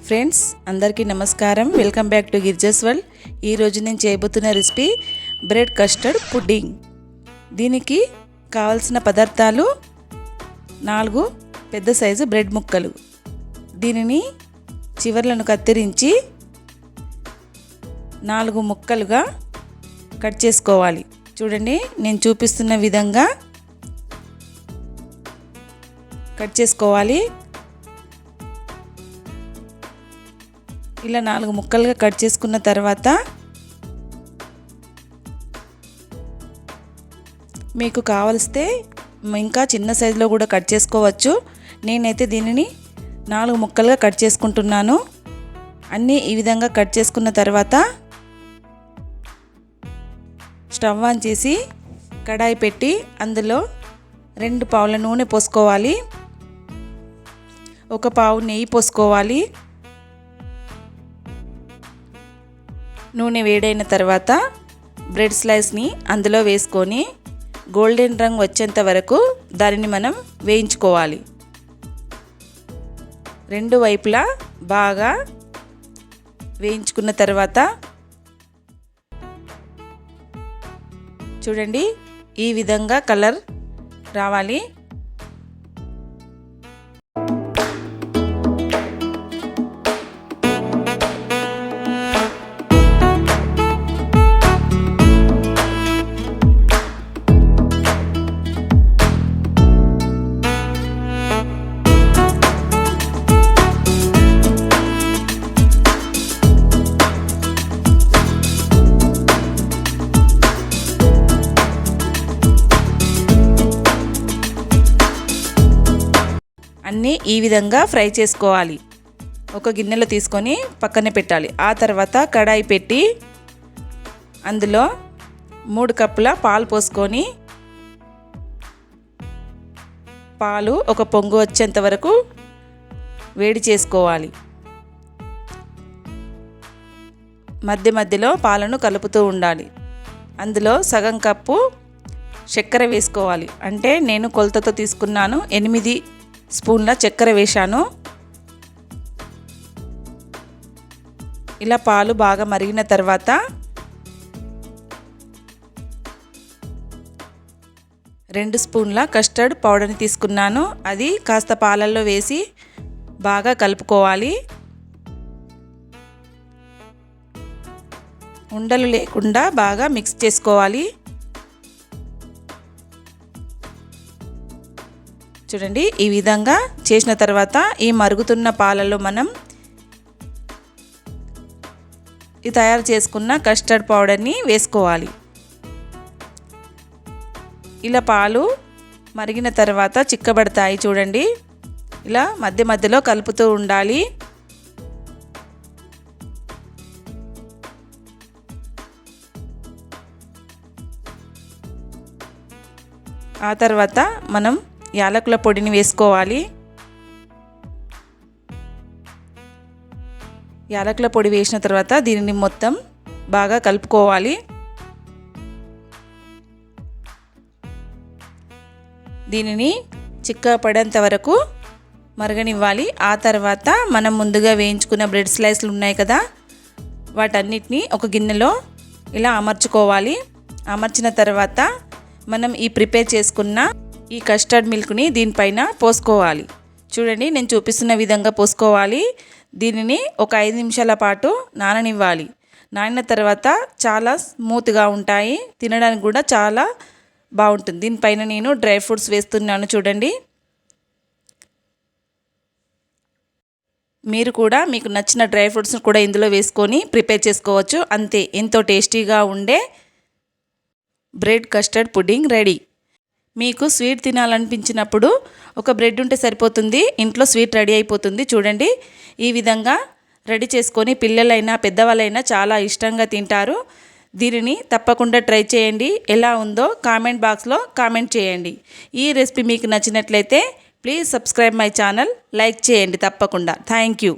Friends అందరికీ నమస్కారం. Welcome back to Girija's world. ఈరోజు నేను చేయబోతున్న రెసిపీ బ్రెడ్ కస్టర్డ్ పుడ్డింగ్. దీనికి కావాల్సిన పదార్థాలు 4 పెద్ద సైజు బ్రెడ్ ముక్కలు. దీనిని చివర్లను కత్తిరించి 4 ముక్కలుగా కట్ చేసుకోవాలి. చూడండి, నేను చూపిస్తున్న విధంగా కట్ చేసుకోవాలి. ఇలా 4 ముక్కలుగా కట్ చేసుకున్న తర్వాత మీకు కావలిస్తే ఇంకా చిన్న సైజులో కూడా కట్ చేసుకోవచ్చు. నేనైతే దీనిని 4 ముక్కలుగా కట్ చేసుకుంటున్నాను. అన్నీ ఈ విధంగా కట్ చేసుకున్న తర్వాత స్టవ్ ఆన్ చేసి కడాయి పెట్టి అందులో 2 పావుల నూనె పోసుకోవాలి. 1 పావు నెయ్యి పోసుకోవాలి. నూనె వేడైన తర్వాత బ్రెడ్ స్లైస్ని అందులో వేసుకొని గోల్డెన్ రంగు వచ్చేంత వరకు దానిని మనం వేయించుకోవాలి. 2 వైపులా బాగా వేయించుకున్న తర్వాత చూడండి, ఈ విధంగా కలర్ రావాలి. అన్నీ ఈ విధంగా ఫ్రై చేసుకోవాలి. ఒక గిన్నెలో తీసుకొని పక్కనే పెట్టాలి. ఆ తర్వాత కడాయి పెట్టి అందులో 3 కప్పుల పాలు పోసుకొని పాలు ఒక పొంగు వచ్చేంత వరకు వేడి చేసుకోవాలి. మధ్య మధ్యలో పాలను కలుపుతూ ఉండాలి. అందులో సగం కప్పు చక్కెర వేసుకోవాలి. అంటే నేను కొలతతో తీసుకున్నాను. 8 స్పూన్ల చక్కెర వేశాను. ఇలా పాలు బాగా మరిగిన తర్వాత 2 స్పూన్ల కస్టర్డ్ పౌడర్ని తీసుకున్నాను. అది కాస్త పాలల్లో వేసి బాగా కలుపుకోవాలి. ఉండలు లేకుండా బాగా మిక్స్ చేసుకోవాలి. చూడండి, ఈ విధంగా చేసిన తర్వాత ఈ మరుగుతున్న పాలలో మనం ఈ తయారు చేసుకున్న కస్టర్డ్ పౌడర్ని వేసుకోవాలి. ఇలా పాలు మరిగిన తర్వాత చిక్కబడతాయి. చూడండి, ఇలా మధ్య మధ్యలో కలుపుతూ ఉండాలి. ఆ తర్వాత మనం యాలకుల పొడిని వేసుకోవాలి. యాలకుల పొడి వేసిన తర్వాత దీనిని మొత్తం బాగా కలుపుకోవాలి. దీనిని చిక్కపడేంత వరకు మరగనివ్వాలి. ఆ తర్వాత మనం ముందుగా వేయించుకున్న బ్రెడ్ స్లైస్లు ఉన్నాయి కదా, వాటన్నిటిని ఒక గిన్నెలో ఇలా అమర్చుకోవాలి. అమర్చిన తర్వాత మనం ఈ ప్రిపేర్ చేసుకున్న ఈ కస్టర్డ్ మిల్క్ని దీనిపైన పోసుకోవాలి. చూడండి, నేను చూపిస్తున్న విధంగా పోసుకోవాలి. దీనిని ఒక 5 నిమిషాల పాటు నాననివ్వాలి. నానిన తర్వాత చాలా స్మూత్గా ఉంటాయి, తినడానికి కూడా చాలా బాగుంటుంది. దీనిపైన నేను డ్రై ఫ్రూట్స్ వేస్తున్నాను. చూడండి, మీరు కూడా మీకు నచ్చిన డ్రై ఫ్రూట్స్ని కూడా ఇందులో వేసుకొని ప్రిపేర్ చేసుకోవచ్చు. అంతే, ఎంతో టేస్టీగా ఉండే బ్రెడ్ కస్టర్డ్ పుడ్డింగ్ రెడీ. మీకు స్వీట్ తినాలనిపించినప్పుడు ఒక బ్రెడ్ ఉంటే సరిపోతుంది, ఇంట్లో స్వీట్ రెడీ అయిపోతుంది. చూడండి, ఈ విధంగా రెడీ చేసుకొని పిల్లలైనా పెద్దవాళ్ళైనా చాలా ఇష్టంగా తింటారు. దీనిని తప్పకుండా ట్రై చేయండి. ఎలా ఉందో కామెంట్ బాక్స్లో కామెంట్ చేయండి. ఈ రెసిపీ మీకు నచ్చినట్లయితే please subscribe my channel, like చేయండి తప్పకుండా. Thank you.